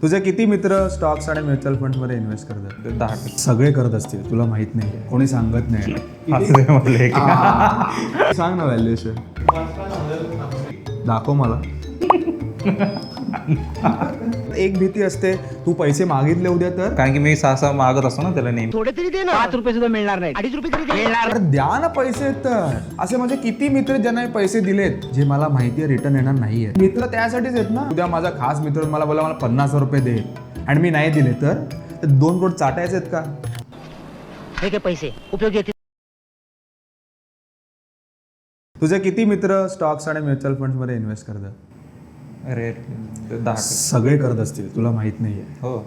तुझे किती मित्र स्टॉक्स आणि म्युच्युअल फंडमध्ये इन्व्हेस्ट करतात? 10%. सगळे करत असतील, तुला माहित नाही, कोणी सांगत नाही. असं म्हटलं एक. सांग ना व्हॅल्युएशन, दाखव मला. एक भीती असते, तू पैसे मागितले उद्या तर. कारण की मी सहा मागत असतो ना त्याला नेहमी. थोडे तरी दे ना. 5 रुपये सुद्धा मिळणार नाही. 2.5 रुपये तरी मिळणार. अरे द्या ना पैसे तर. असे माझे किती मित्र ज्यांना हे पैसे दिलेत जे मला माहिती आहे रिटर्न येणार नाहीये. मित्र त्यासाठीच आहेत ना. उद्या माझा खास मित्र मला बोला मला 50 रुपये दे आणि मी नाही दिले तर 2 करोड चाटायचे आहेत का? हे काय पैसे उपयोगी येतील. तुझे किती मित्र स्टॉक्स आणि म्युच्युअल फंडमध्ये इन्व्हेस्ट करतात? अरे 10%. सगळे करत असतील, तुला माहित नाहीये. हो.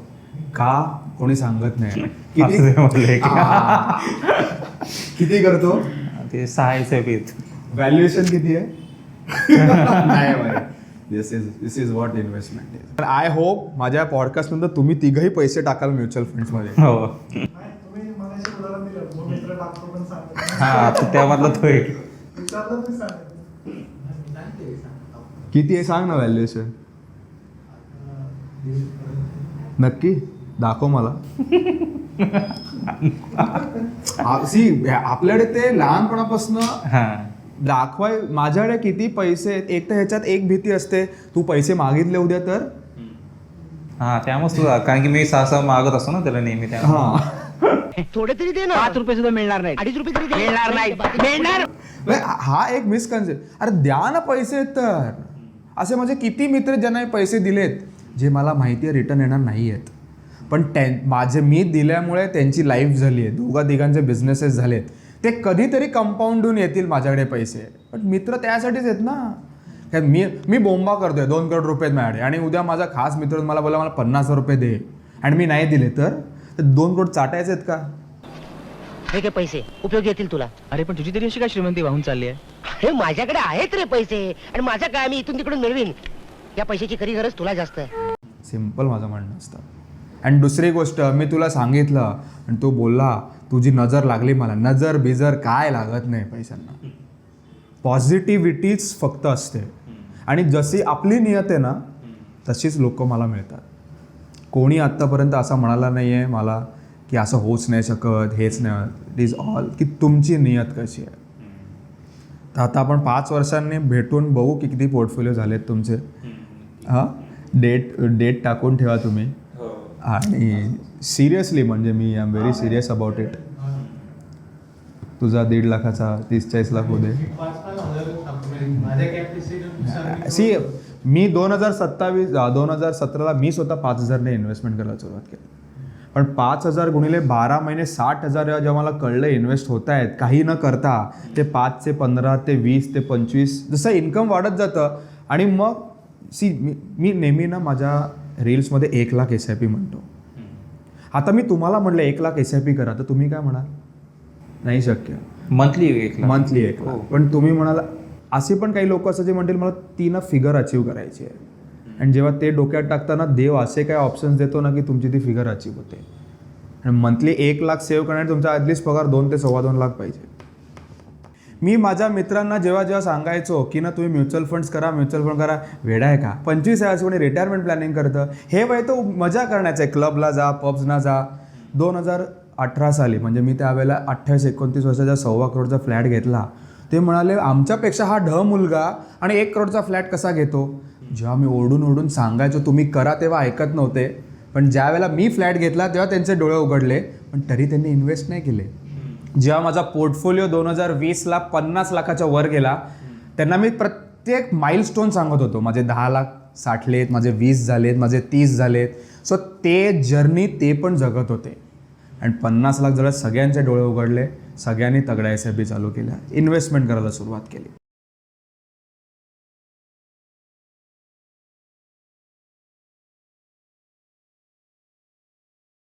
का? कोणी सांगत नाही. असं म्हटलं एक. किती करतो? ते 6 SIPs. व्हॅल्युएशन किती आहे? नाही भाई. This is what investment is. I hope माझ्या पॉडकास्ट नंतर तुम्ही तिघही पैसे टाकाल म्युच्युअल फंड्स मध्ये. हो. हा त्यामधला तो एक. किती आहे सांग ना व्हॅल्युएशन. नक्की दाखव मला. आपल्याकडे ते लहानपणापासून हा दाखवाय. माझ्याकडे किती पैसे आहेत. एक तर ह्याच्यात एक भीती असते, तू पैसे मागितले उद्या तर. हा त्यामुळे तुझा, कारण की मी सहा मागत असतो ना त्याला नेहमी. त्या थोडे तरी दे ना. 5 रुपये सुद्धा मिळणार नाही. 2.5 रुपये तरी मिळणार नाही. मिळणार. हा एक मिसकन्सेप्ट. अरे द्या ना पैसे तर. असे माझे किती मित्र ज्यांना हे पैसे दिलेत जे मला माहिती आहे रिटर्न येणार नाही आहेत, पण माझे मी दिल्यामुळे त्यांची लाईफ झाली आहे, दोघा तिघांचे बिझनेसेस झालेत, ते कधीतरी कंपाऊंड होऊन येतील माझ्याकडे पैसे. पण मित्र त्यासाठीच आहेत ना. मी बोंबा करतोय 2 करोड रुपये माझ्याकडे आणि उद्या माझा खास मित्र मला बोला मला 50 रुपये दे आणि मी नाही दिले तर 2 करोड चाटायचे आहेत का? हे काय पैसे उपयोगी येतील तुला. अरे पण तुझी तरी अशी काय श्रीमंती वाहून चालली आहे? हे माझ्याकडे आहेत रे पैसे आणि माझं काय मी इथून तिकडून मिळवीन. या पैशाची खरी गरज तुला जास्त आहे. सिम्पल माझं म्हणणं असतं. आणि दुसरी गोष्ट, मी तुला सांगितलं आणि तू बोलला तुझी नजर लागली मला. नजर बिजर काय लागत नाही पैशांना. पॉझिटिव्हिटीच फक्त असते आणि जशी आपली नियत आहे ना तशीच लोक मला मिळतात. कोणी आत्तापर्यंत असा म्हणाला नाही आहे मला की असं होच नाही शकत, हेच नाही. इट इज ऑल की तुमची नियत कशी आहे. तर आता आपण 5 वर्षांनी भेटून बघू की किती पोर्टफोलिओ झालेत तुमचे. हां, डेट टाकून ठेवा तुम्ही. आणि सिरियसली म्हणजे मी I am very serious about it. तुझा 1.5 लाखाचा 30-40 लाख होते. मी 2017ला मी स्वतः 5,000ने इन्व्हेस्टमेंट करायला सुरुवात केली. पण 5,000 गुणिले 12 महिने 60,000 जेव्हा मला कळलं इन्व्हेस्ट होत आहेत काही न करता, ते 5 ते 15 ते 20 ते 25 जसं इन्कम वाढत जातं. आणि मग मी नेहमी ना माझ्या रील्समध्ये 1 लाख SIP म्हणतो. आता मी तुम्हाला म्हटलं 1 लाख SIP करा तर तुम्ही काय म्हणाल? नाही शक्य. मंथली 1 लाख. मंथली 1 लाख. पण तुम्ही म्हणाल, असे पण काही लोक असं जे म्हणतील मला 3 फिगर अचीव करायची आहे. आणि जेव्हा ते डोक्यात टाकताना देव असे काय ऑप्शन्स देतो ना की तुमची ती फिगर अचीव होते. आणि मंथली 1 लाख सेव्ह करण्यासाठी तुमचा ॲटलिस्ट पगार 2 ते 2.25 लाख पाहिजे. मी माझ्या मित्रांना जेव्हा सांगायचो की ना तुम्ही म्युच्युअल फंड्स करा, म्युच्युअल फंड करा, वेडा आहे का? 25 आहे असं कोणी रिटायरमेंट प्लॅनिंग करतं. हे वय तो मजा करण्याचं आहे, क्लबला जा, पब्सना जा. 2018 साली म्हणजे मी त्यावेळेला 28-29 वर्षाचा 1.25 करोडचा फ्लॅट घेतला. ते म्हणाले आमच्यापेक्षा हा मुलगा आणि 1 करोडचा फ्लॅट कसा घेतो? जेव्हा मी ओरडून सांगायचो तुम्ही करा तेव्हा ऐकत नव्हते. पण ज्या वेळेला मी फ्लॅट घेतला तेव्हा त्यांचे डोळे उघडले, पण तरी त्यांनी इन्व्हेस्ट नाही केले. जेव्हा माझा पोर्टफोलिओ 2020ला 50 लाखाच्या वर गेला, त्यांना मी प्रत्येक माइलस्टोन सांगत होतो. माझे 10 लाख साठलेत, माझे 20 झालेत, माझे 30 झालेत. सो ते जर्नी ते पण जगत होते. आणि 50 लाख जवळ सगळ्यांचे डोळे उघडले, सगळ्यांनी तगड्या SIP चालू केल्या, इन्व्हेस्टमेंट करायला सुरुवात केली.